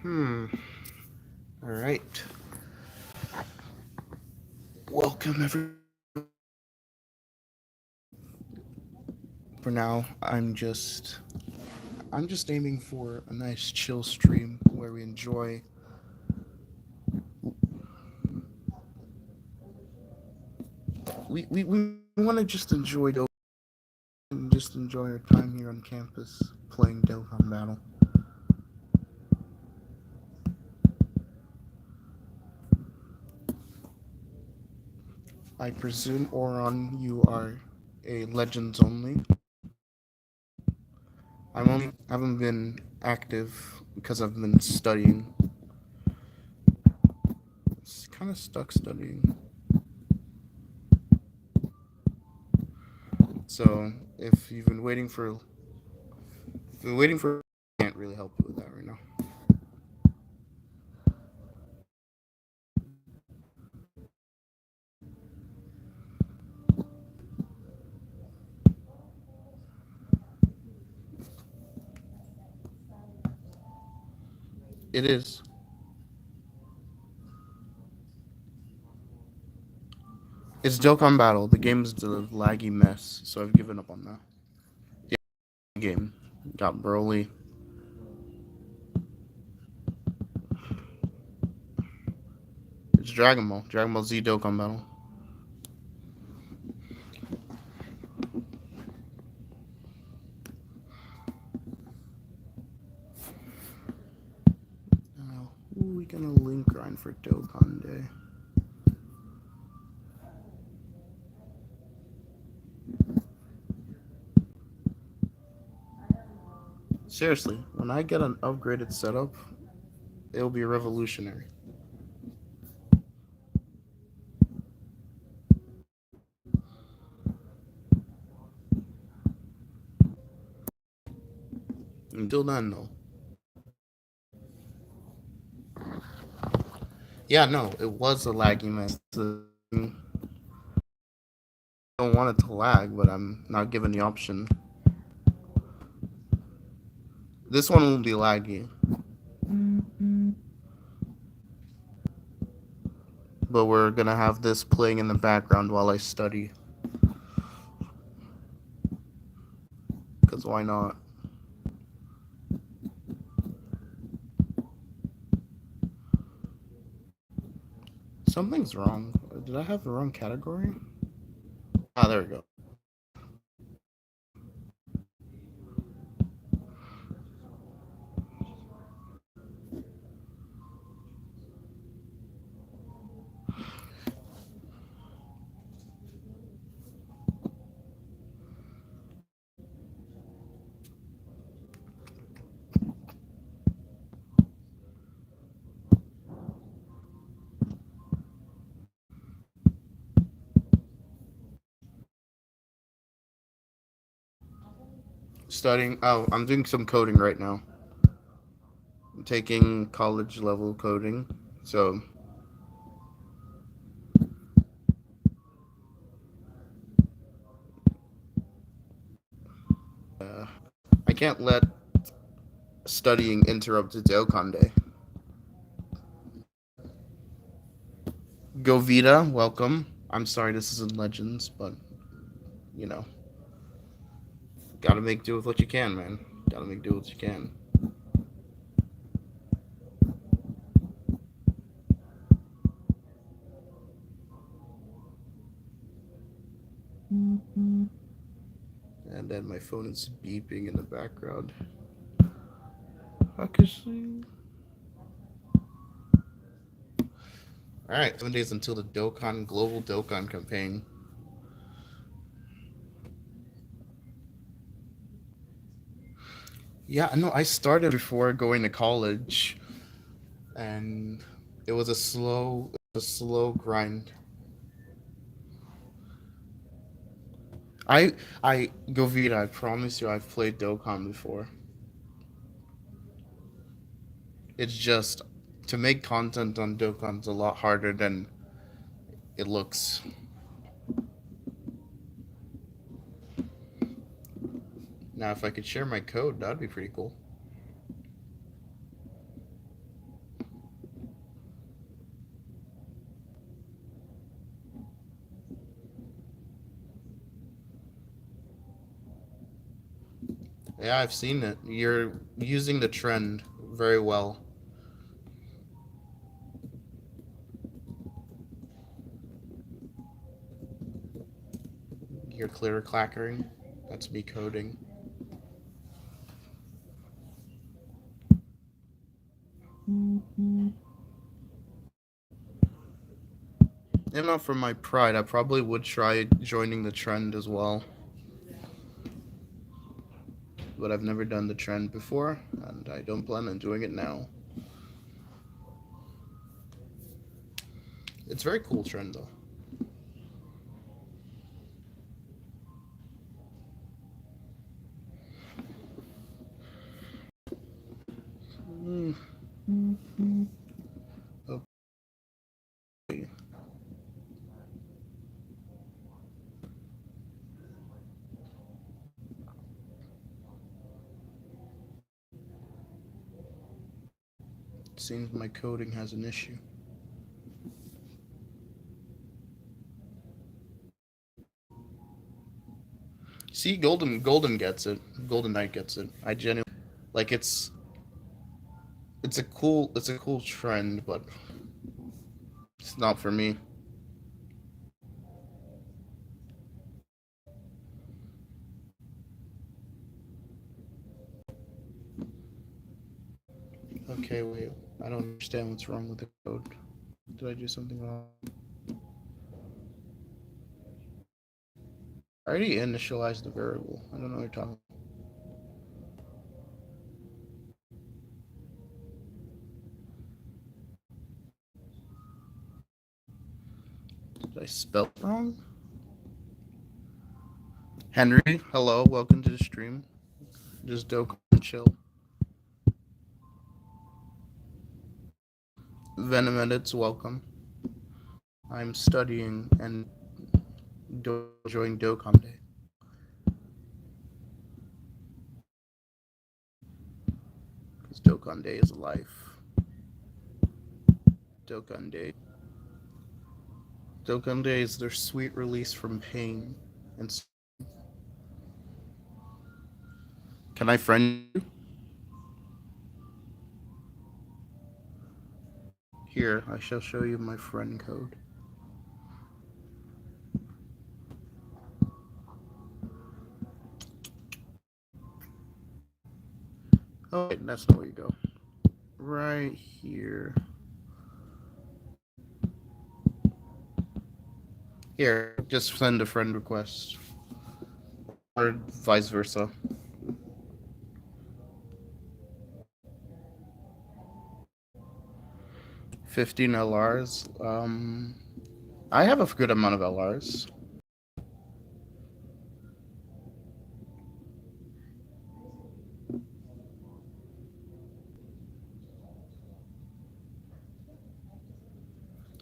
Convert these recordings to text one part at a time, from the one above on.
Hmm. All right. Welcome everyone. For now, I'm just aiming for a nice chill stream where we want to just enjoy and just enjoy our time here on campus playing Dokkan Battle. I presume Oron, you are a Legends only. I haven't been active because I've been studying. It's kind of stuck studying. So if you're waiting for, I can't really help you with that right now. It is. It's Dokkan Battle. The game is a laggy mess, so I've given up on that. The game got Broly. It's Dragon Ball. Dragon Ball Z Dokkan Battle. Now, who are we gonna link grind for Dokkan Day? Seriously, when I get an upgraded setup, it'll be revolutionary. Until then, though. Yeah, no, it was a laggy mess. I don't want it to lag, but I'm not given the option. This one won't be laggy, but we're gonna have this playing in the background while I study. Because why not? Something's wrong. Did I have the wrong category? Ah, there we go. Studying. Oh, I'm doing some coding right now. I'm taking college level coding. So uh, I can't let studying interrupt the Dokkan Day. Govita, welcome. I'm sorry this isn't Legends, but you know, gotta make do with what you can, man. Gotta make do with what you can. And then my phone is beeping in the background. Obviously. Alright, 7 days until the Dokkan Global Dokkan campaign. Yeah, no, I started before going to college, and it was a slow grind. I I Govita, I promise you, I've played Dokkan before. It's just to make content on Dokkan's a lot harder than it looks. Now, if I could share my code, that'd be pretty cool. Yeah, I've seen it. You're using the trend very well. You're clear clackering. That's me coding. If not for my pride, I probably would try joining the trend as well. But I've never done the trend before, and I don't plan on doing it now. It's a very cool trend, though. Mm, okay. It seems my coding has an issue. See, Golden gets it. Golden Knight gets it. I genuinely like it's a cool trend, but it's not for me. Okay, wait. I don't understand what's wrong with the code. Did I do something wrong? I already initialized the variable. I don't know what you're talking about. Did I spell it wrong? Henry, hello, welcome to the stream. Just Dokkan chill. Venom edits, welcome. I'm studying and enjoying Dokkan Day. Because Dokkan Day is life. Dokkan Day. Dokkan Day is their sweet release from pain. And can I friend you? Here, I shall show you my friend code. Oh, wait, that's not where you go. Right here. Here, just send a friend request. Or vice versa. 15 LRs. I have a good amount of LRs.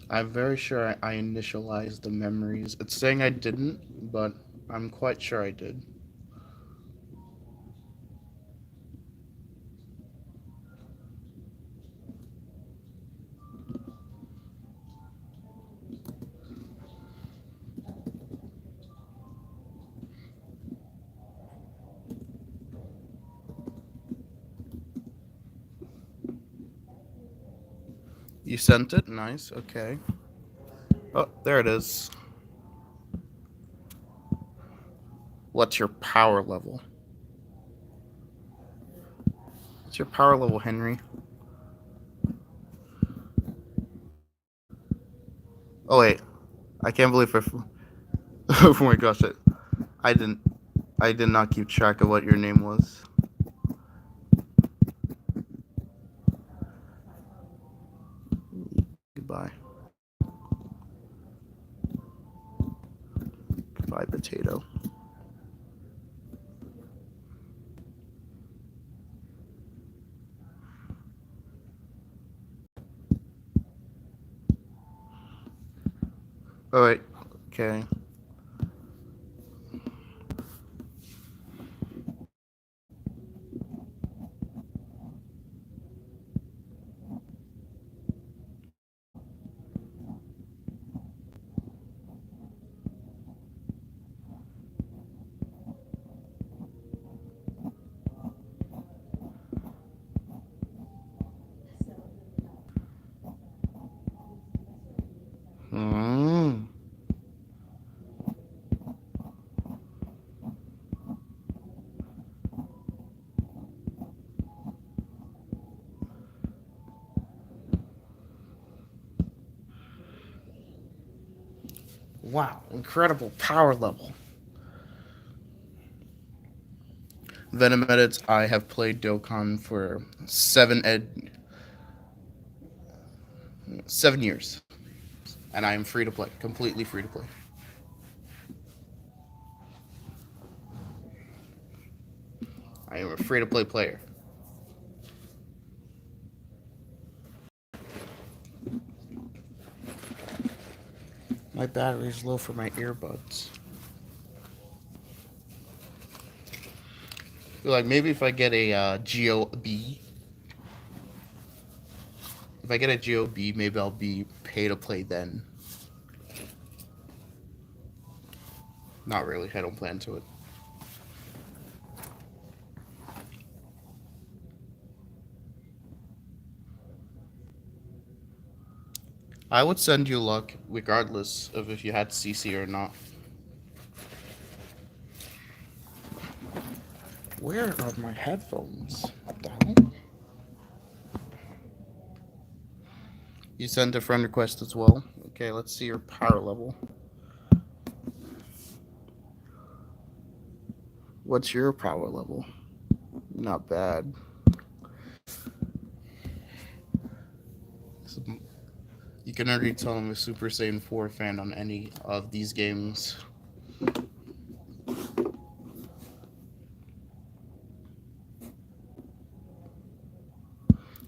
I'm very sure I initialized the memories. It's saying I didn't, but I'm quite sure I did. You sent it? Nice. Okay. Oh, there it is. What's your power level? What's your power level, Henry? Oh wait, I can't believe I. Oh my gosh, I didn't. I did not keep track of what your name was. Goodbye. Goodbye, potato. Oh wait. Okay. Wow, incredible power level. Venom edits. I have played Dokkan for 7 years, and I am free to play, completely free to play. I am a free to play player. My battery's low for my earbuds. I feel like maybe if I get a GOB, if I get a GOB, maybe I'll be pay to play then. Not really. I don't plan to it. I would send you luck regardless of if you had CC or not. Where are my headphones? What the hell? You sent a friend request as well. Okay, let's see your power level. What's your power level? Not bad. You can already tell I'm a Super Saiyan 4 fan on any of these games.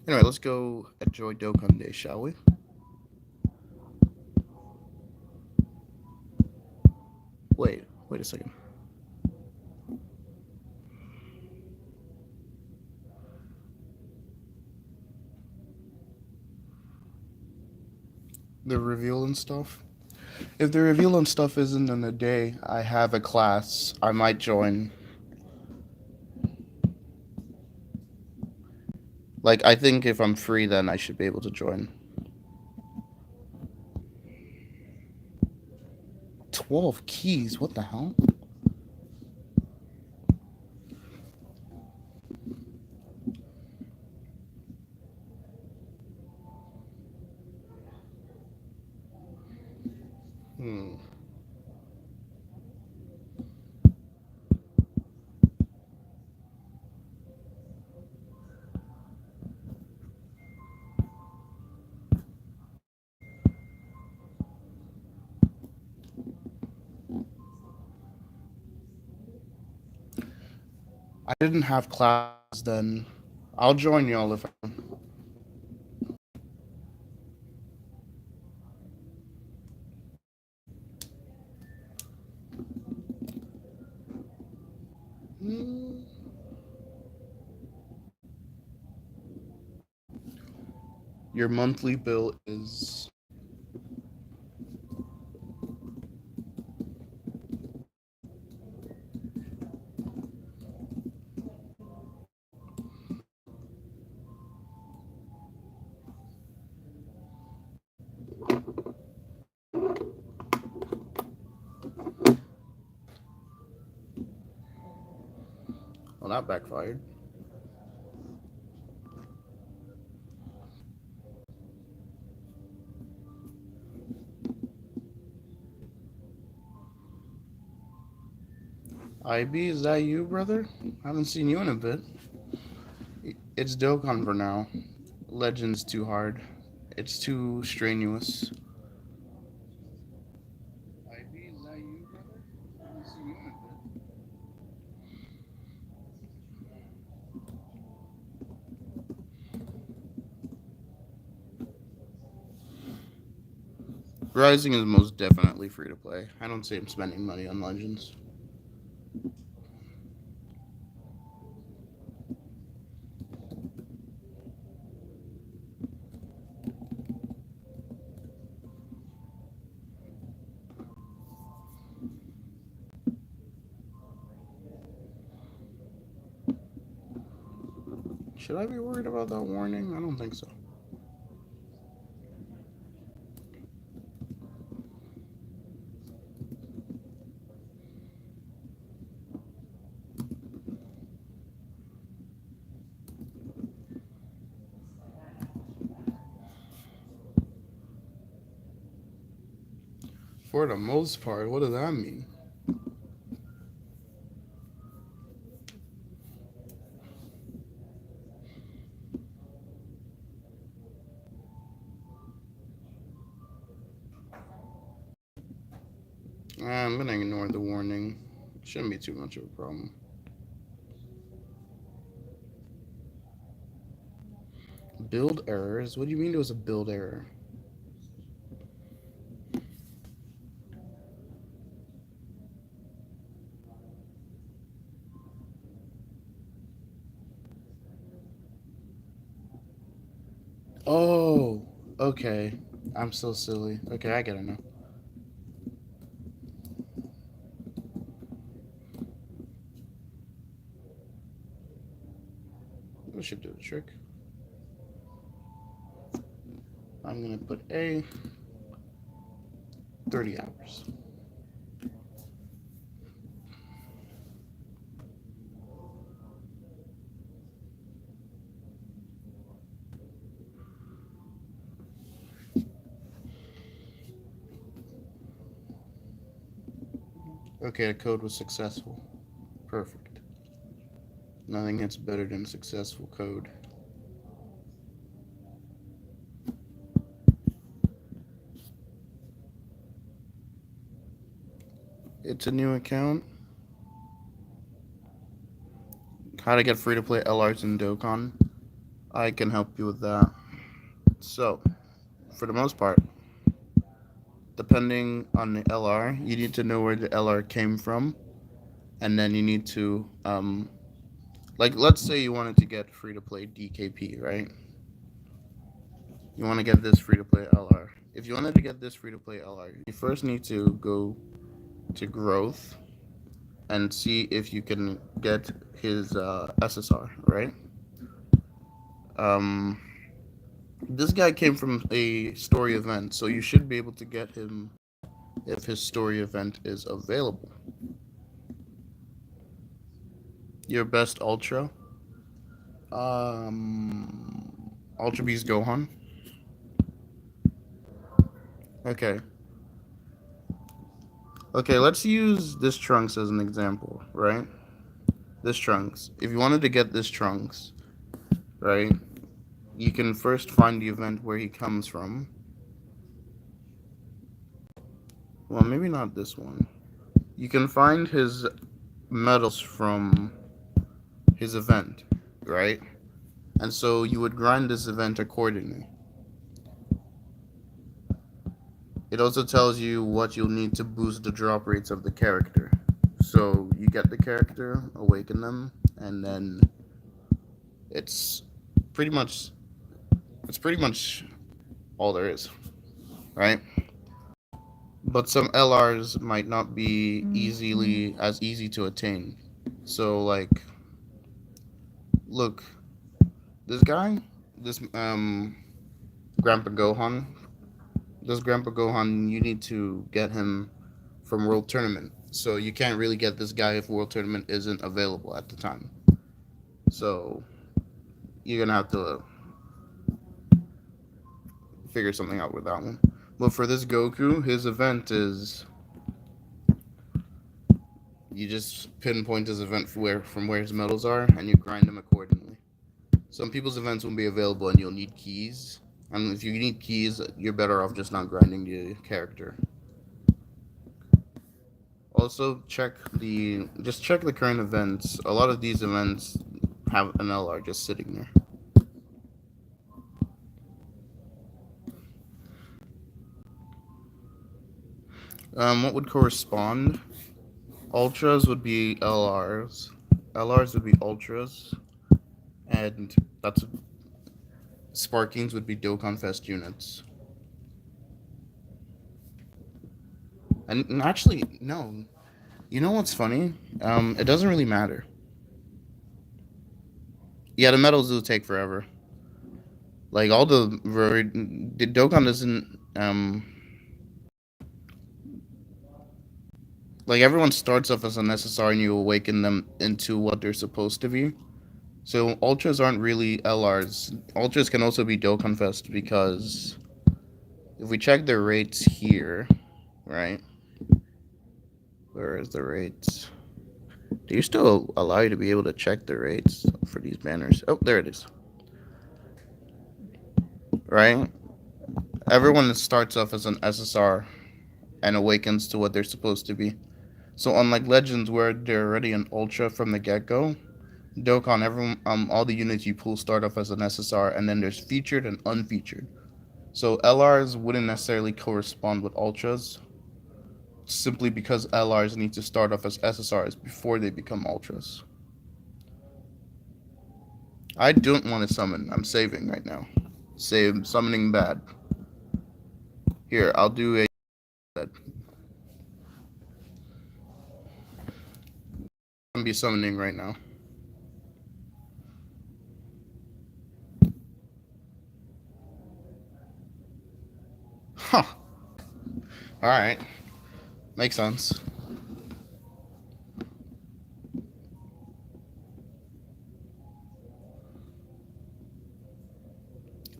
Anyway, let's go enjoy Dokkan Day, shall we? Wait a second. The reveal and stuff? If the reveal and stuff isn't in a day, I have a class. I might join. Like, I think if I'm free, then I should be able to join. 12 keys? What the hell? Hmm. I didn't have class then. I'll join y'all if I. Hmm. Your monthly bill is. Well, that backfired. IB, is that you, brother? I haven't seen you in a bit. It's Dokkan for now. Legend's too hard. It's too strenuous. IB, is that you, brother? I haven't seen you in a bit. Rising is most definitely free to play. I don't see him spending money on Legends. Should I be worried about that warning? I don't think so. For the most part, what does that mean? I'm gonna ignore the warning. Shouldn't be too much of a problem. Build errors? What do you mean there was a build error? Oh, okay. I'm so silly. Okay, I get it now. That should do the trick. I'm gonna put A 30 hours. Okay, the code was successful. Perfect. Nothing hits better than successful code. It's a new account. How to get free to play LRs in Dokkan. I can help you with that. So, for the most part, depending on the LR, you need to know where the LR came from, and then you need to, like, let's say you wanted to get free to play DKP, right? You want to get this free to play LR. If you wanted to get this free to play LR, you first need to go to growth and see if you can get his SSR, right? Um, this guy came from a story event, so you should be able to get him if his story event is available. Your best Ultra? Ultra Beast Gohan? Okay. Okay, let's use this Trunks as an example, right? This Trunks. If you wanted to get this Trunks, right, you can first find the event where he comes from. Well, maybe not this one. You can find his medals from his event, right? And so you would grind this event accordingly. It also tells you what you'll need to boost the drop rates of the character. So you get the character, awaken them, and then it's pretty much it's pretty much all there is, right? But some LRs might not be easily as easy to attain. So like look, this guy, this Grandpa Gohan, this Grandpa Gohan, you need to get him from World Tournament. So you can't really get this guy if World Tournament isn't available at the time. So you're gonna have to figure something out with that one. But for this Goku, his event is you just pinpoint his event from where his medals are, and you grind them accordingly. Some people's events won't be available, and you'll need keys. And if you need keys, you're better off just not grinding the character. Also, check the current events. A lot of these events have an LR just sitting there. What would correspond? Ultras would be LRs. LRs would be ultras, and that's Sparkings would be Dokkan Fest units. And actually, no. You know what's funny? It doesn't really matter. Yeah, the medals do take forever. Like all the Dokkan doesn't like everyone starts off as an SSR and you awaken them into what they're supposed to be. So ultras aren't really LRs. Ultras can also be Dokkan Fest because if we check their rates here, right? Where is the rates? Do you still allow you to be able to check the rates for these banners? Oh, there it is. Right? Everyone starts off as an SSR and awakens to what they're supposed to be. So unlike Legends, where they're already an Ultra from the get-go, Dokkan, everyone, all the units you pull start off as an SSR, and then there's featured and unfeatured. So LRs wouldn't necessarily correspond with Ultras, simply because LRs need to start off as SSRs before they become Ultras. I don't want to summon. I'm saving right now. Save summoning bad. Here, I'll do a. I'm be summoning right now. Huh. All right. Makes sense.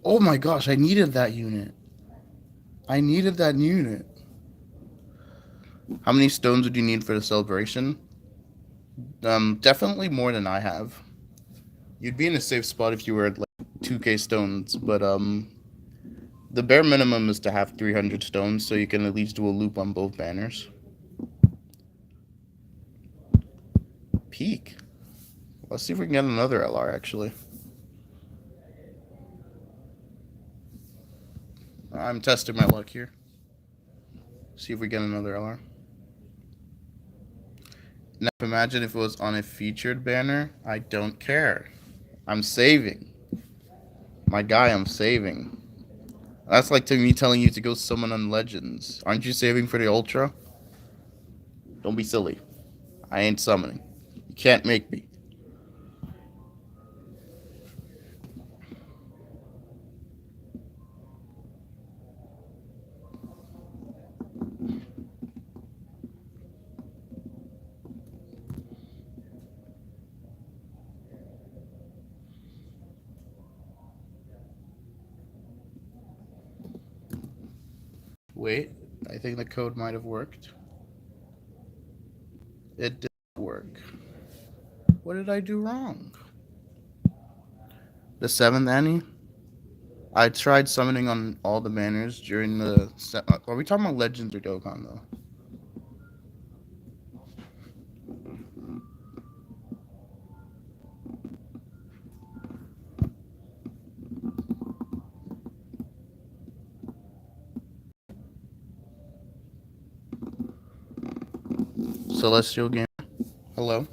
Oh my gosh, I needed that unit. I needed that unit. How many stones would you need for the celebration? Definitely more than I have. You'd be in a safe spot if you were at like 2k stones, but the bare minimum is to have 300 stones so you can at least do a loop on both banners. Peak. Let's see if we can get another LR actually. I'm testing my luck here. See if we get another LR. Now imagine if it was on a featured banner. I don't care. I'm saving. My guy, I'm saving. That's like to me telling you to go summon on Legends. Aren't you saving for the Ultra? Don't be silly. I ain't summoning. You can't make me. Wait, I think the code might have worked. It did work. What did I do wrong? The 7th Annie? I tried summoning on all the banners during the. Are we talking about Legends or Dokkan though? Celestial Game. Hello.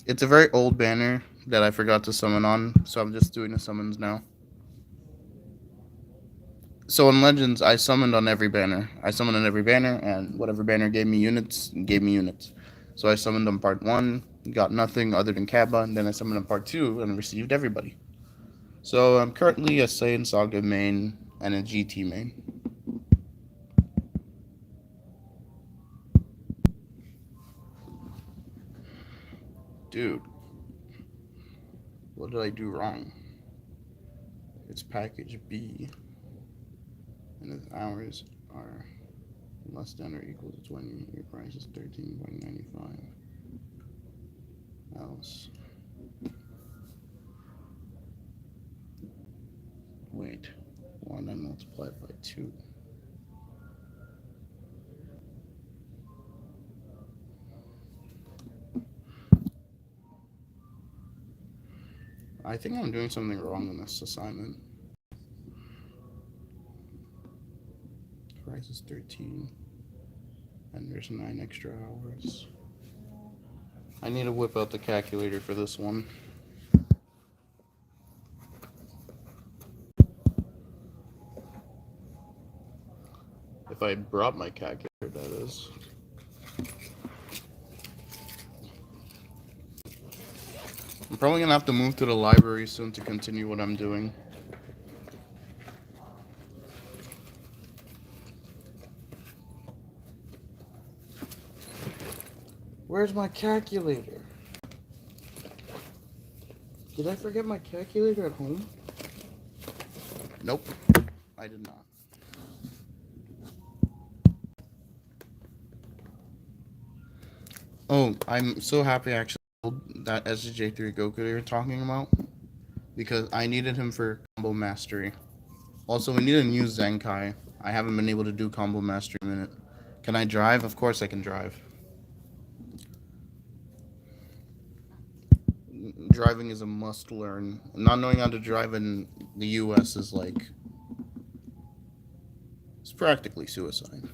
It's a very old banner that I forgot to summon on, so I'm just doing the summons now. So in Legends, I summoned on every banner. I summoned on every banner, and whatever banner gave me units, gave me units. So I summoned on part 1, got nothing other than Kaba, and then I summoned on part 2 and received everybody. So I'm currently a Saiyan Saga main and a GT main. Dude, what did I do wrong? It's package B, and its hours are less than or equal to 20. Your price is 13.95. Else. Wait, 1 and multiplied by 2. I think I'm doing something wrong in this assignment. Price is 13, and there's 9 extra hours. I need to whip out the calculator for this one. If I brought my calculator, that is. I'm probably gonna have to move to the library soon to continue what I'm doing. Where's my calculator? Did I forget my calculator at home? Nope, I did not. Oh, I'm so happy I actually pulled that SJ3 Goku you're talking about because I needed him for combo mastery. Also, we need a new Zenkai. I haven't been able to do combo mastery in a minute. Can I drive? Of course I can drive. Driving is a must learn. Not knowing how to drive in the US is like, it's practically suicide.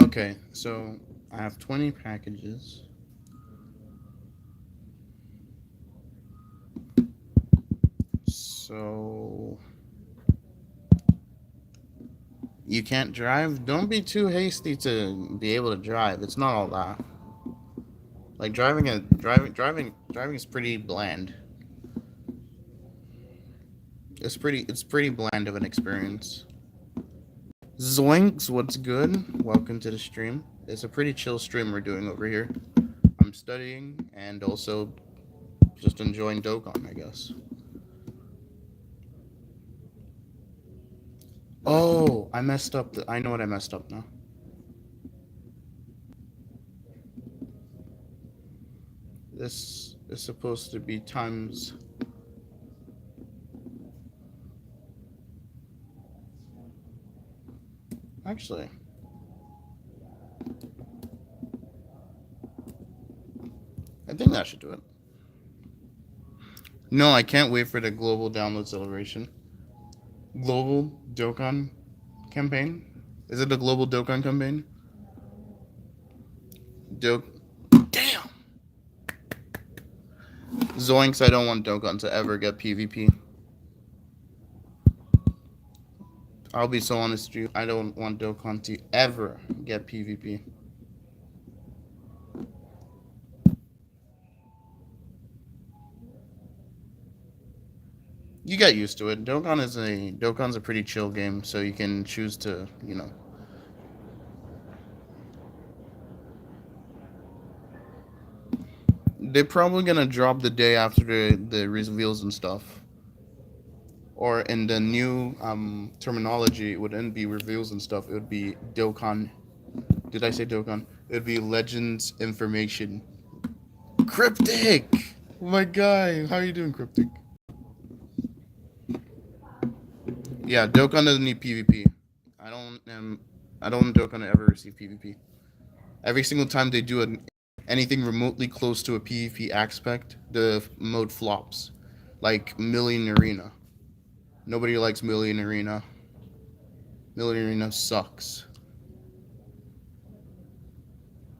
Okay, so I have 20 packages. So you can't drive? Don't be too hasty to be able to drive. It's not all that. Like driving is pretty bland. It's pretty bland of an experience. Zoinks, what's good? Welcome to the stream. It's a pretty chill stream we're doing over here. I'm studying and also just enjoying Dokkan, I guess. Oh, I messed up. I know what I messed up now. This is supposed to be times. Actually, I think that should do it. No, I can't wait for the global download celebration. Global Dokkan campaign? Is it the global Dokkan campaign? Dok. Damn! Zoinks, I don't want Dokkan to ever get PvP. I'll be so honest with you. I don't want Dokkan to ever get PvP. You get used to it. Dokkan's a pretty chill game, so you can choose to, they're probably gonna drop the day after the reveals and stuff. Or in the new terminology, it wouldn't be reveals and stuff. It would be Dokkan. Did I say Dokkan? It would be Legends information. Cryptic. Oh my guy, how are you doing, Cryptic? Yeah, Dokkan doesn't need PvP. I don't I don't want Dokkan to ever receive PvP. Every single time they do anything remotely close to a PvP aspect, the mode flops. Like Million Arena. Nobody likes Million Arena. Million Arena sucks.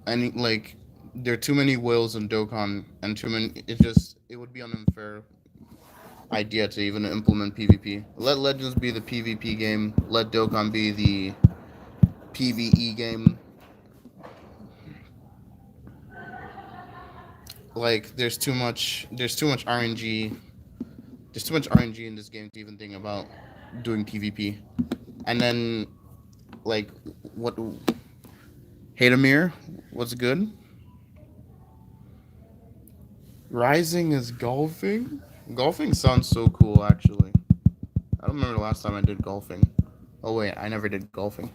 And like there are too many whales in Dokkan and too many it would be an unfair idea to even implement PvP. Let Legends be the PvP game, let Dokkan be the PvE game. Like there's too much RNG. There's too much RNG in this game to even think about doing PvP. And then like what Hadamir, what's good? Rising is golfing? Golfing sounds so cool actually. I don't remember the last time I did golfing. Oh wait, I never did golfing.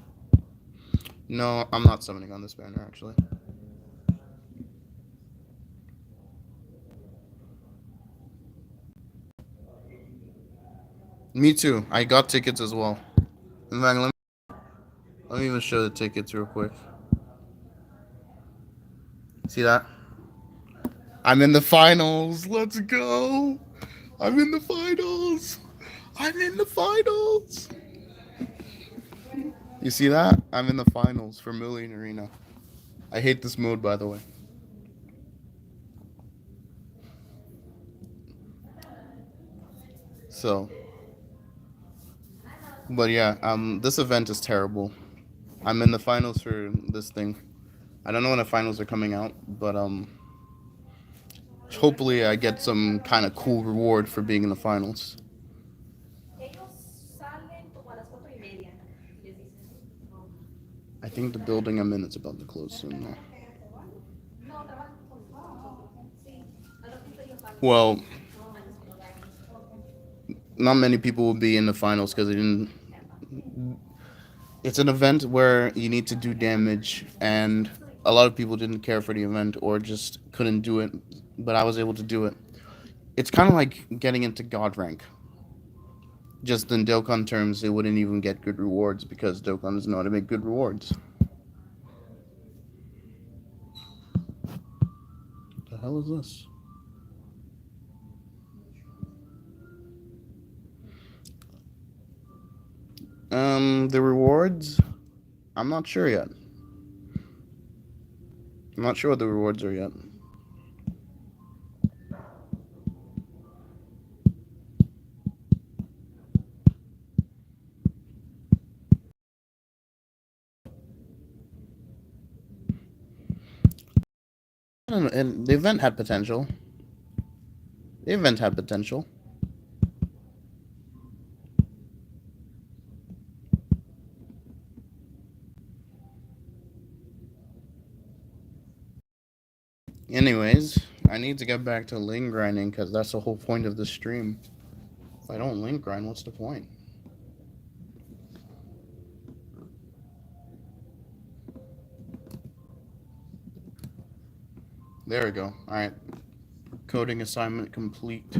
No, I'm not summoning on this banner actually. Me too. I got tickets as well. In fact, let me even show the tickets real quick. See that? I'm in the finals. Let's go. I'm in the finals. I'm in the finals. You see that? I'm in the finals for Million Arena. I hate this mode, by the way. So, but yeah, this event is terrible. I'm in the finals for this thing. I don't know when the finals are coming out, but hopefully I get some kind of cool reward for being in the finals. I think the building I'm in is about to close soon now. Well, not many people will be in the finals because they didn't. It's an event where you need to do damage, and a lot of people didn't care for the event or just couldn't do it, but I was able to do it. It's kind of like getting into God rank. Just in Dokkan terms, they wouldn't even get good rewards because Dokkan doesn't know how to make good rewards. The hell is this? The rewards? I'm not sure yet. I'm not sure what the rewards are yet. I don't know. And the event had potential. The event had potential. Anyways, I need to get back to link grinding because that's the whole point of the stream. If I don't link grind, what's the point? There we go. Alright. Coding assignment complete.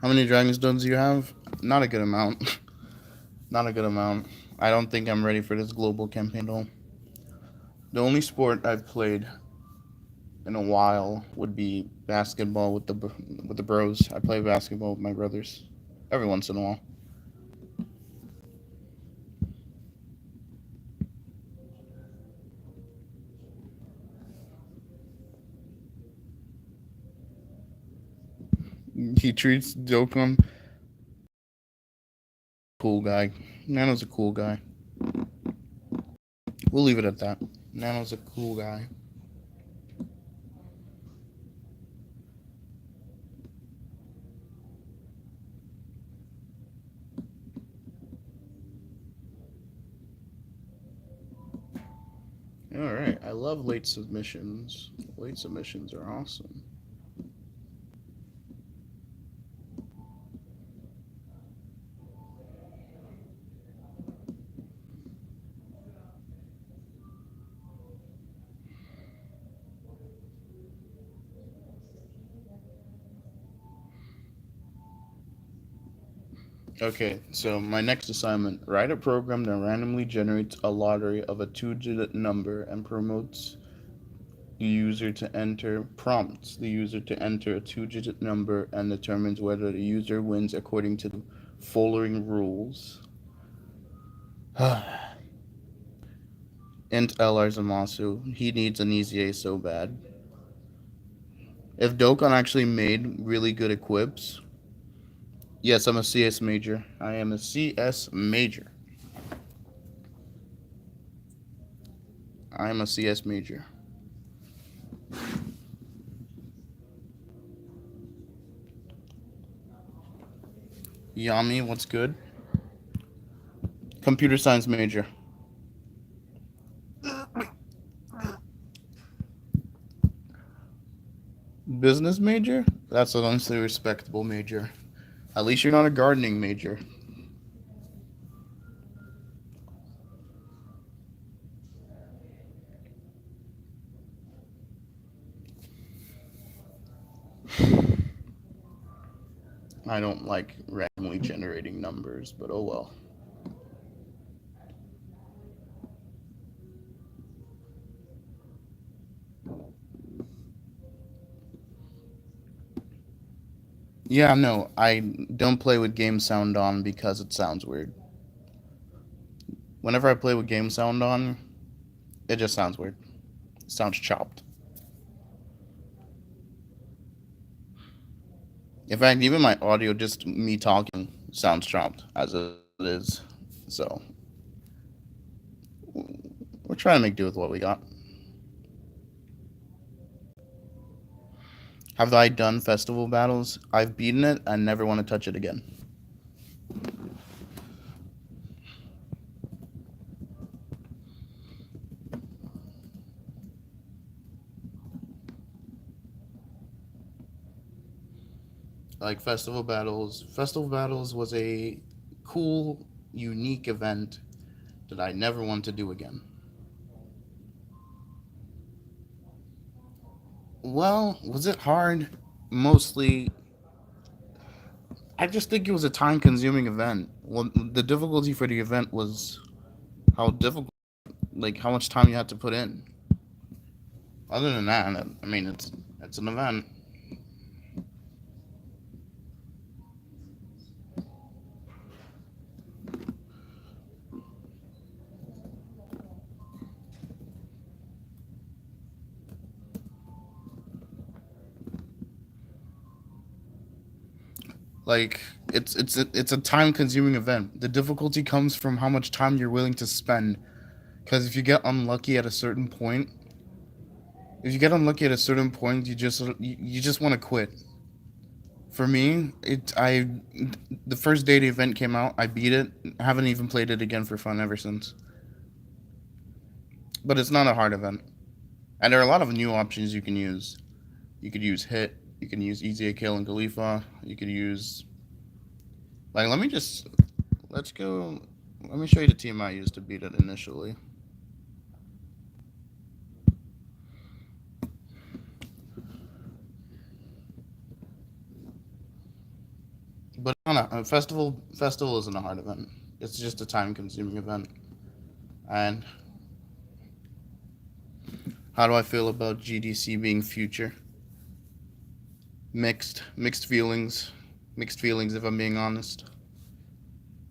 How many Dragon Stones do you have? Not a good amount. Not a good amount. I don't think I'm ready for this global campaign though. The only sport I've played in a while would be basketball with the bros. I play basketball with my brothers every once in a while. He treats Dokkan cool guy. Nano's a cool guy. We'll leave it at that. Nano's a cool guy. All right. I love late submissions. Late submissions are awesome. Okay, so my next assignment, write a program that randomly generates a lottery of a two-digit number and prompts the user to enter a two-digit number and determines whether the user wins according to the following rules. Int LR Zamasu, he needs an easy A so bad. If Dokkan actually made really good equips, yes, I'm a CS major. I am a CS major. I am a CS major. Yami, what's good? Computer science major. Business major? That's an honestly respectable major. At least you're not a gardening major. I don't like randomly generating numbers, but oh well. Yeah, no, I don't play with game sound on because it sounds weird. Whenever I play with game sound on, it just sounds weird. It sounds chopped. In fact, even my audio, just me talking, sounds chopped as it is. So, We're trying to make do with what we got. Have I done festival battles? I've beaten it and never want to touch it again. Like Festival battles was a cool, unique event that I never want to do again. Well, was it hard? Mostly, I just think it was a time consuming event. Well, the difficulty for the event was how difficult, like how much time you had to put in. Other than that, I mean, it's an event. Like it's a time consuming event. The difficulty comes from how much time you're willing to spend. Because if you get unlucky at a certain point, you just want to quit. For me, the first day the event came out, I beat it. Haven't even played it again for fun ever since. But it's not a hard event, and there are a lot of new options you can use. You could use hit. You can use easy kill and Khalifa. You could use like let's go. Let me show you the team I used to beat it initially. But no, no, festival isn't a hard event. It's just a time consuming event. And how do I feel about GDC being future? Mixed feelings. Mixed feelings if I'm being honest.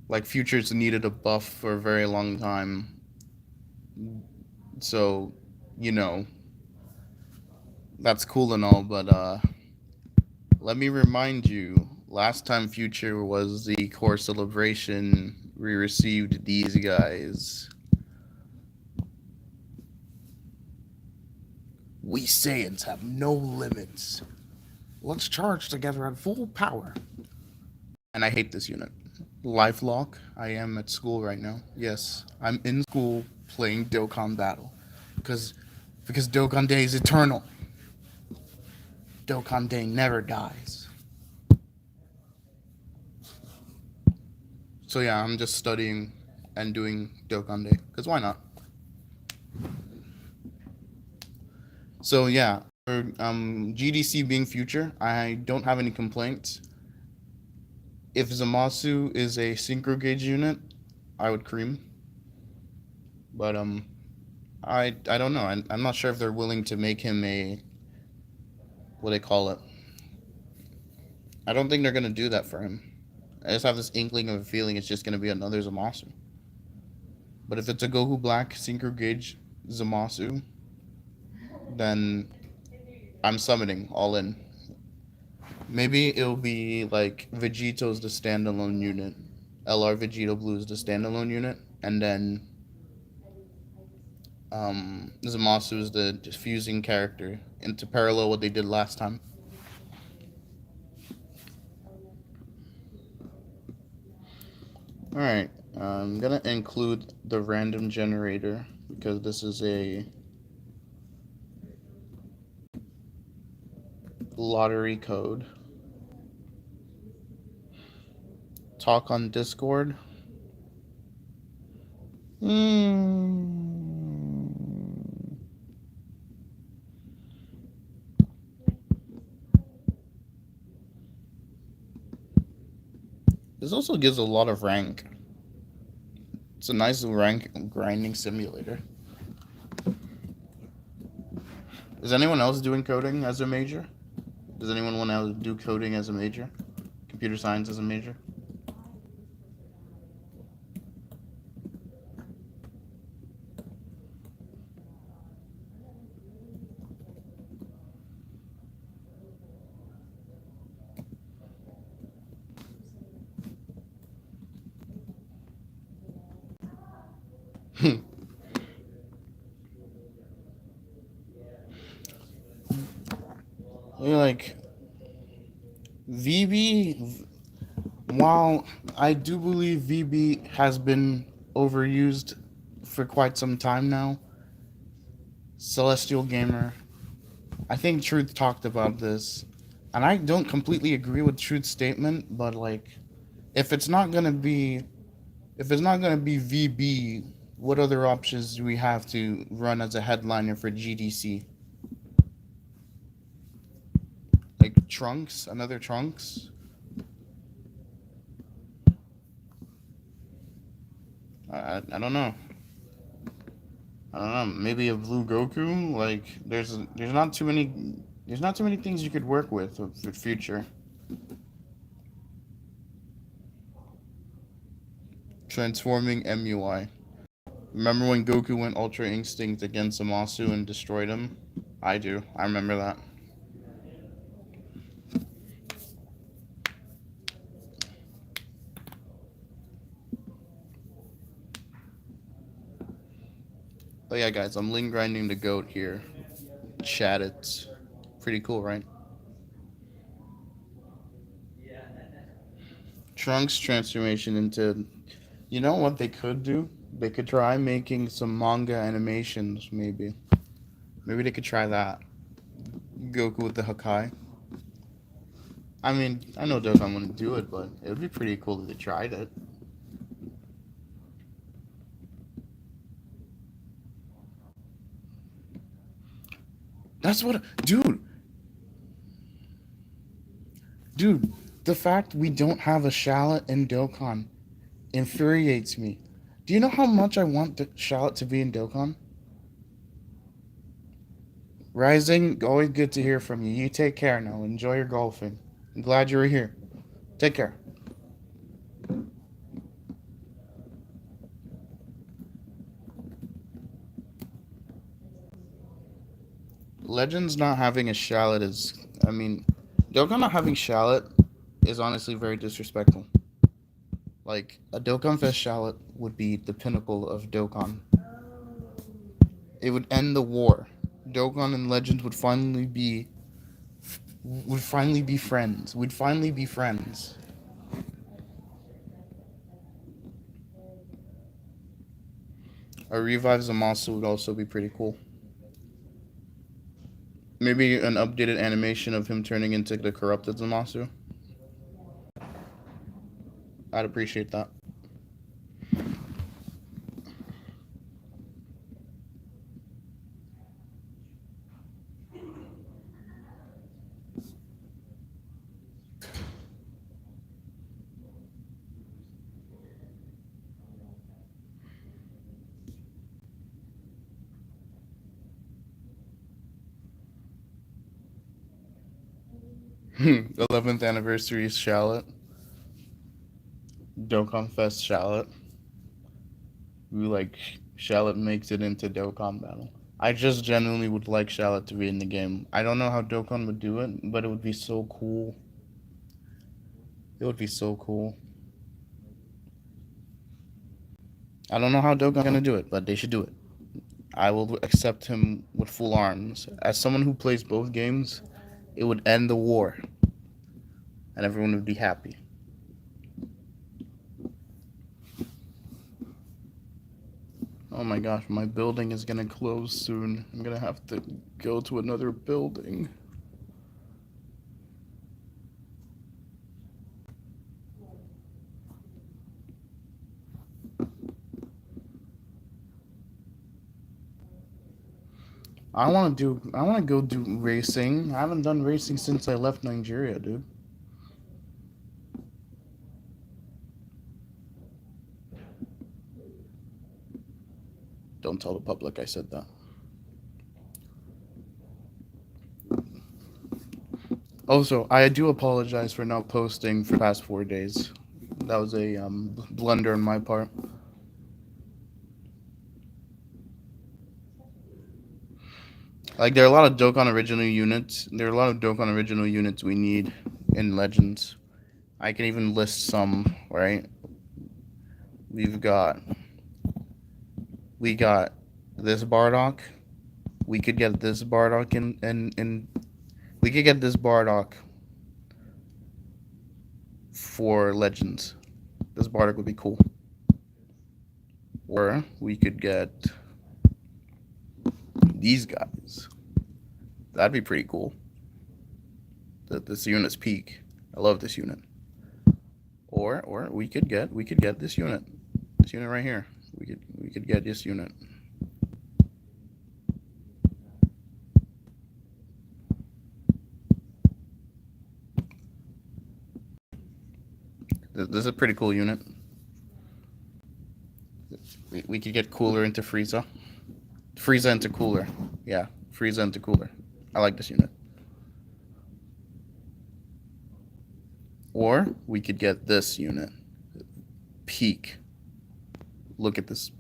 Like futures needed a buff for a very long time. So, you know, that's cool and all, but let me remind you, last time Future was the core celebration, we received these guys. We Saiyans have no limits. Let's charge together at full power. And I hate this unit. Lifelock. I am at school right now. Yes, I'm in school playing Dokkan Battle. Because Dokkan Day is eternal. Dokkan Day never dies. So yeah, I'm just studying and doing Dokkan Day. Because why not? So yeah, for GDC being future, I don't have any complaints. If Zamasu is a synchro gauge unit, I would cream. But I don't know. I'm not sure if they're willing to make him a what they call it. I don't think they're gonna do that for him. I just have this inkling of a feeling it's just gonna be another Zamasu. But if it's a Goku Black synchro gauge Zamasu, then I'm summoning all in. Maybe it'll be like Vegito's the standalone unit, LR Vegito Blue is the standalone unit, and then Zamasu is the diffusing character, and to parallel what they did last time. All right, I'm gonna include the random generator because this is a lottery code. Talk on Discord. This also gives a lot of rank. It's a nice rank grinding simulator. Is anyone else doing coding as a major? Does anyone want to do coding as a major? Computer science as a major? Like VB, while I do believe VB has been overused for quite some time now, Celestial Gamer, I think Truth talked about this, and I don't completely agree with Truth's statement, but like, if it's not gonna be, if it's not gonna be VB, what other options do we have to run as a headliner for GDC? Like Trunks, another Trunks? I don't know. I don't know. Maybe a blue Goku. Like there's not too many things you could work with the future. Transforming MUI. Remember when Goku went Ultra Instinct against Zamasu and destroyed him? I do. I remember that. Oh yeah, guys, I'm link grinding the goat here. Chat it. Pretty cool, right? Trunks transformation into. You know what they could do? They could try making some manga animations, maybe. Maybe they could try that. Goku with the Hakai. I mean, I know Dokkan wouldn't do it, but it would be pretty cool if they tried it. That's what, dude. The fact we don't have a shallot in Dokkan infuriates me. Do you know how much I want the shallot to be in Dokkan? Rising, always good to hear from you. You take care now. Enjoy your golfing. I'm glad you were here. Take care. Legends not having a shallot is, I mean, Dokkan not having shallot is honestly very disrespectful. Like, a Dokkan Fest shallot would be the pinnacle of Dokkan. It would end the war. Dokkan and Legends would finally be friends. We'd finally be friends. A revive Zamasu would also be pretty cool. Maybe an updated animation of him turning into the corrupted Zamasu. I'd appreciate that. 11th anniversary shallot. Dokkan Fest shallot. We like shallot makes it into Dokkan battle. I just genuinely would like shallot to be in the game. I don't know how Dokkan would do it, but it would be so cool. It would be so cool. I don't know how Dokkan's gonna do it, but they should do it. I will accept him with full arms. As someone who plays both games, it would end the war, and everyone would be happy. Oh my gosh, my building is gonna close soon. I'm gonna have to go to another building. I wanna go do racing. I haven't done racing since I left Nigeria, dude. Don't tell the public I said that. Also, I do apologize for not posting for the past 4 days. That was a blunder on my part. Like there are a lot of Dokkan original units. There are a lot of Dokkan original units we need in Legends. I can even list some, right? We've got we got this Bardock. We could get this Bardock in We could get this Bardock for Legends. This Bardock would be cool. Or we could get these guys. That'd be pretty cool. This unit's peak. I love this unit. Or we could get this unit. This unit right here. We could get this unit. This is a pretty cool unit. We could get Cooler into Frieza. Frieza into Cooler. Yeah, Frieza into Cooler. I like this unit. Or we could get this unit. Peak. Look at this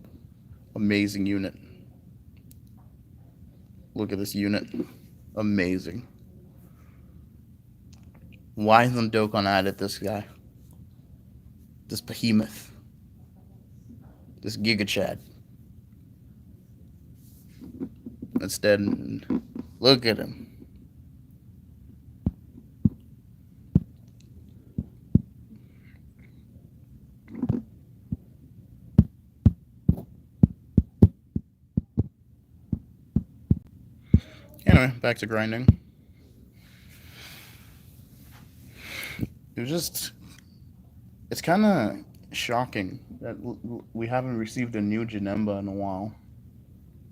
amazing unit. Look at this unit. Amazing. Why hasn't Dokkan added this guy? This behemoth. This Giga Chad. Instead, look at him. Anyway, back to grinding. It's kind of shocking that we haven't received a new Janemba in a while.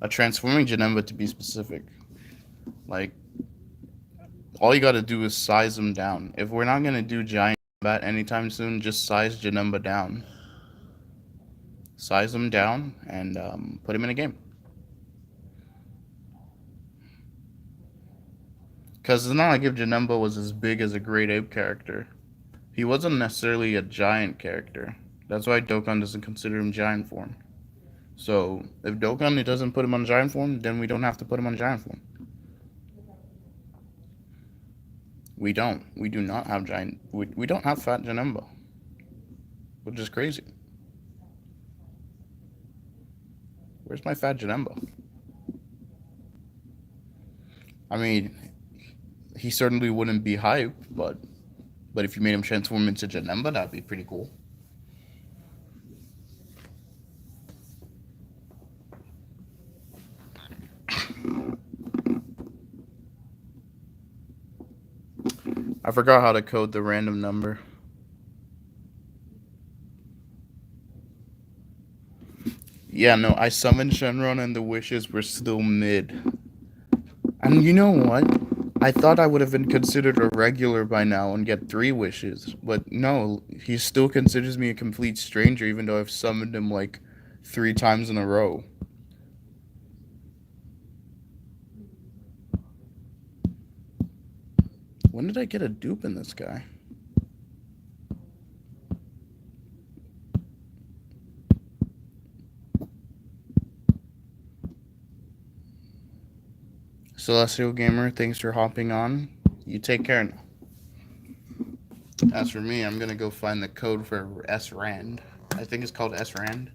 A transforming Janemba, to be specific. Like, all you gotta do is size him down. If we're not gonna do giant combat anytime soon, just size Janemba down. Size him down and put him in a game. Because it's not like if Janemba was as big as a Great Ape character. He wasn't necessarily a giant character. That's why Dokkan doesn't consider him giant form. So, if Dokkan doesn't put him on giant form, then we don't have to put him on giant form. We don't. We do not have giant... We don't have fat Janemba. Which is crazy. Where's my fat Janemba? I mean, he certainly wouldn't be hype, but if you made him transform into Janemba, that'd be pretty cool. I forgot how to code the random number. Yeah, no, I summoned Shenron and the wishes were still mid. And you know what? I thought I would have been considered a regular by now and get 3 wishes. But no, he still considers me a complete stranger even though I've summoned him like 3 times in a row. When did I get a dupe in this guy? Celestial Gamer, thanks for hopping on. You take care now. As for me, I'm gonna go find the code for SRAND. I think it's called SRAND.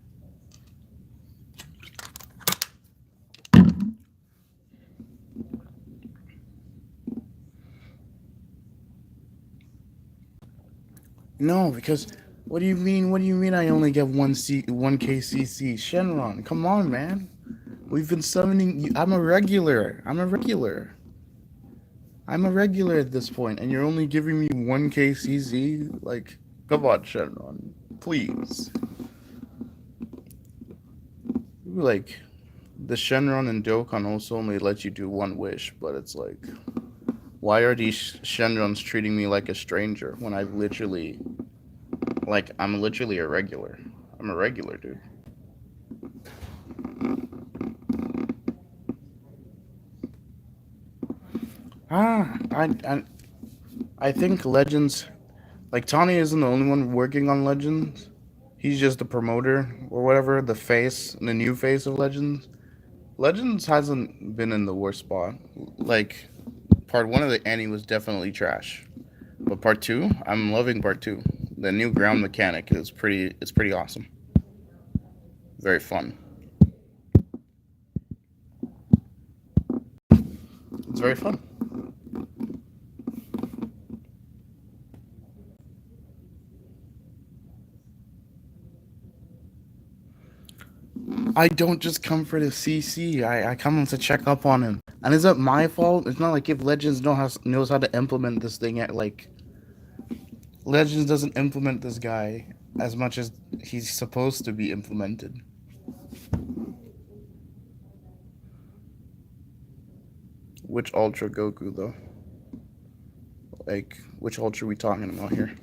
No, because what do you mean? What do you mean? I only get 1KCC? Shenron, come on, man. We've been summoning you. I'm a regular at this point, and you're only giving me 1KCZ? Like, come on, Shenron, please. Like, the Shenron and Dokkan also only let you do 1 wish, but it's like, why are these Shenrons treating me like a stranger when I'm literally a regular? I'm a regular, dude. I think Legends, like, Tawny isn't the only one working on Legends. He's just the promoter or whatever, the new face of Legends. Legends hasn't been in the worst spot. Like, part 1 of the Annie was definitely trash, but part 2, I'm loving part 2. The new ground mechanic is pretty awesome. Very fun. It's very fun. I don't just come for the CC. I come to check up on him. And is it my fault? It's not like if Legends knows how to implement this thing at like Legends doesn't implement this guy as much as he's supposed to be implemented. Which Ultra Goku though? Like which Ultra are we talking about here?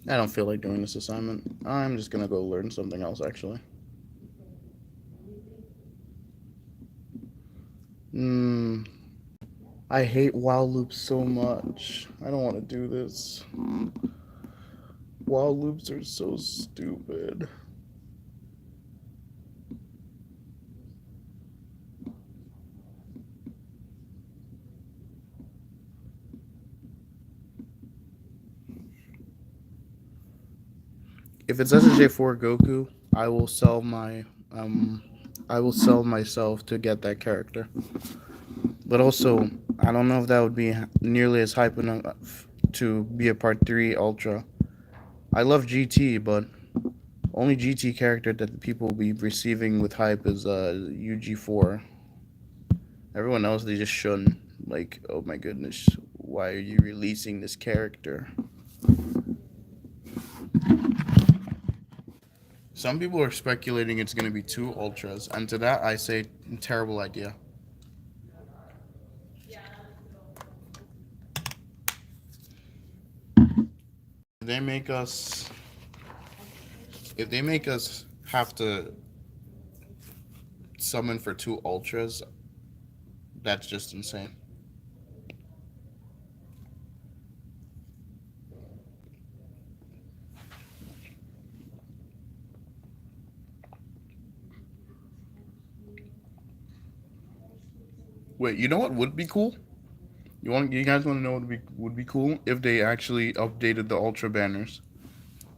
I don't feel like doing this assignment. I'm just gonna go learn something else actually. Hmm. I hate while loops so much. I don't want to do this. While loops are so stupid. If it's SSJ4 Goku, I will sell my I will sell myself to get that character. But also, I don't know if that would be nearly as hype enough to be a part 3 Ultra. I love GT, but only GT character that the people will be receiving with hype is UG4. Everyone else, they just shouldn't. Like, oh my goodness, why are you releasing this character? Some people are speculating it's going to be 2 Ultras, and to that I say, terrible idea. They make us if they make us have to summon for 2 Ultras, that's just insane. Wait, you know what would be cool? You guys want to know what would be cool if they actually updated the Ultra banners,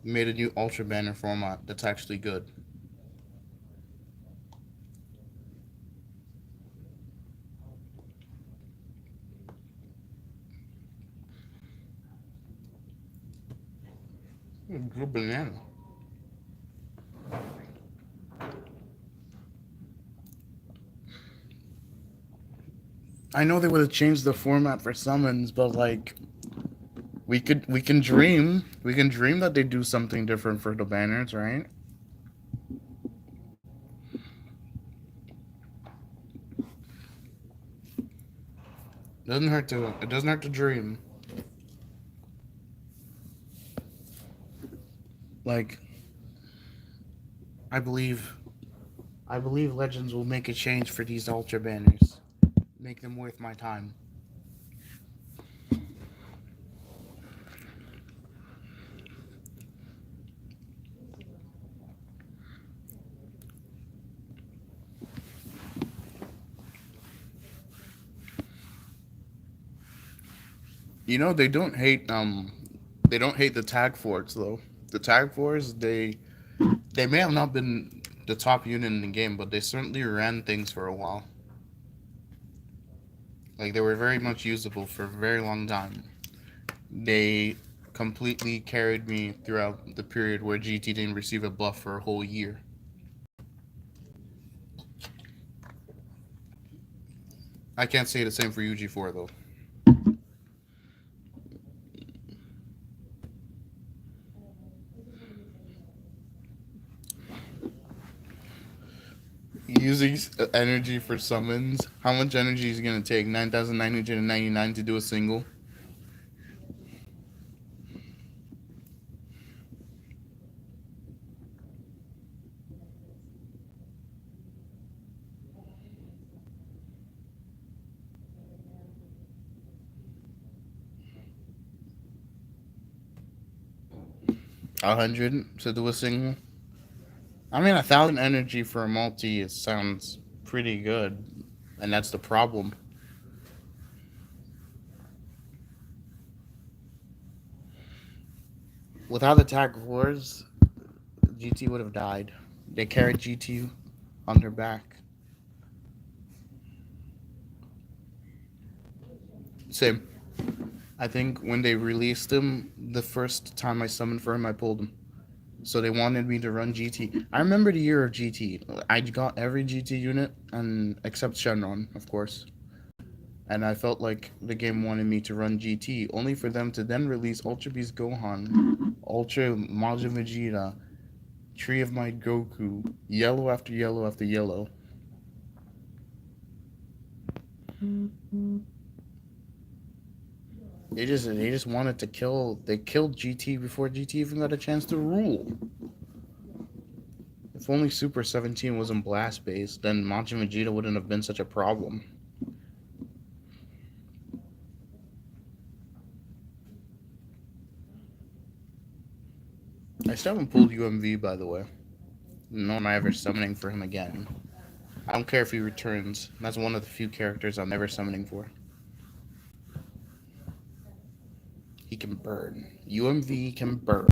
made a new Ultra banner format that's actually good. Good banana. I know they would have changed the format for summons, but like we can dream that they do something different for the banners, right? It doesn't hurt to dream. Like I believe I believe Legends will make a change for these Ultra banners. Make them worth my time. You know they don't hate the tag forts though. The tag forts they may have not been the top unit in the game, but they certainly ran things for a while. Like they were very much usable for a very long time. They completely carried me throughout the period where GT didn't receive a buff for a whole year. I can't say the same for UG4 though. Using energy for summons. How much energy is it gonna take? 9,999 to do a single. A hundred to do a single. I mean, 1,000 energy for a multi. It sounds pretty good, and that's the problem. Without the tag wars, GT would have died. They carried GT on their back. Same. I think when they released him, the first time I summoned for him, I pulled him. So they wanted me to run GT. I remember the year of GT. I got every GT unit, and except Shenron, of course. And I felt like the game wanted me to run GT, only for them to then release Ultra Beast Gohan, Ultra Majin Vegeta, Tree of Might Goku, yellow after yellow after yellow. They just wanted to kill. They killed GT before GT even got a chance to rule. If only Super 17 wasn't blast based, then Majin Vegeta wouldn't have been such a problem. I still haven't pulled UMV, by the way. Nor am I ever summoning for him again. I don't care if he returns. That's one of the few characters I'm never summoning for. He can burn. UMV can burn.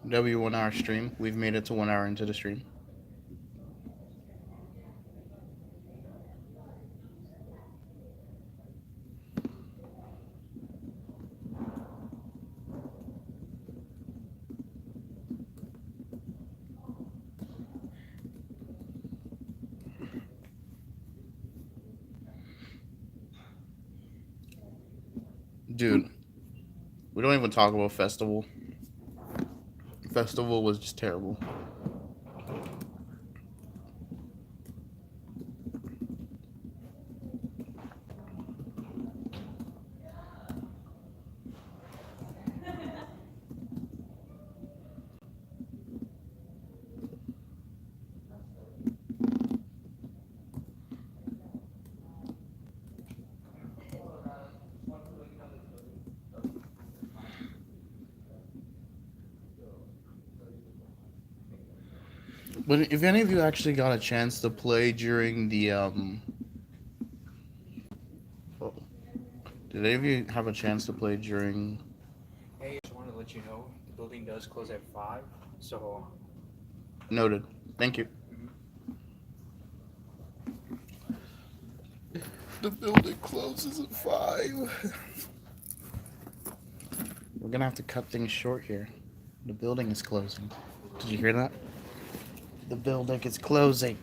W1 hour stream. We've made it to 1 hour into the stream. Dude, we don't even talk about Festival. Festival was just terrible. But if any of you actually got a chance to play during the oh, did any of you have a chance to play during? Hey, just wanted to let you know the building does close at 5, so. Noted. Thank you. The building closes at 5. We're gonna have to cut things short here. The building is closing. Did you hear that? The building is closing.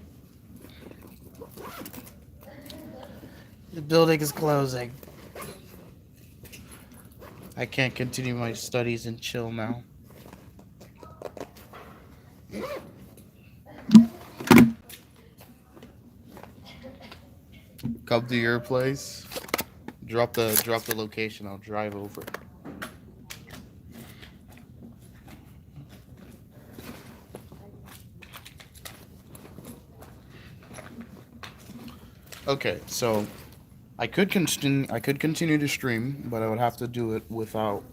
The building is closing. I can't continue my studies and chill now. Come to your place. Drop the location. I'll drive over. Okay, so I could continue to stream, but I would have to do it without.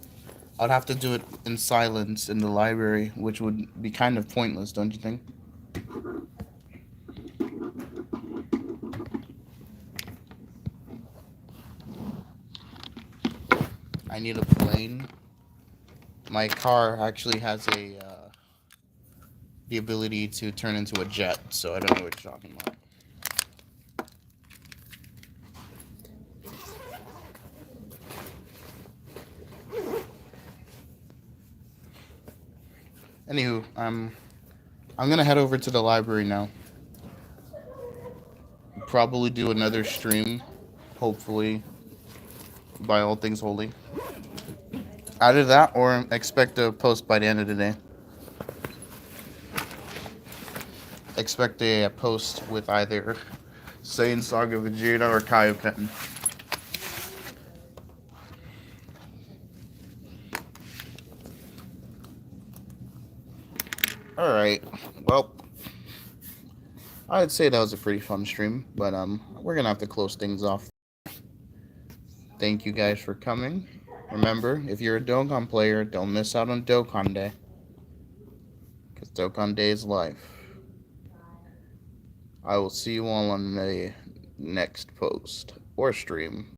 I'd have to do it in silence in the library, which would be kind of pointless, don't you think? I need a plane. My car actually has the ability to turn into a jet, so I don't know what you're talking about. Anywho, I'm gonna head over to the library now. Probably do another stream, hopefully, by all things holy. Either that or expect a post by the end of the day. Expect a post with either Saiyan Saga Vegeta or Kaioken. Alright, well, I'd say that was a pretty fun stream, but we're gonna have to close things off. Thank you guys for coming. Remember, if you're a Dokkan player, don't miss out on Dokkan Day, because Dokkan Day is life. I will see you all on the next post or stream.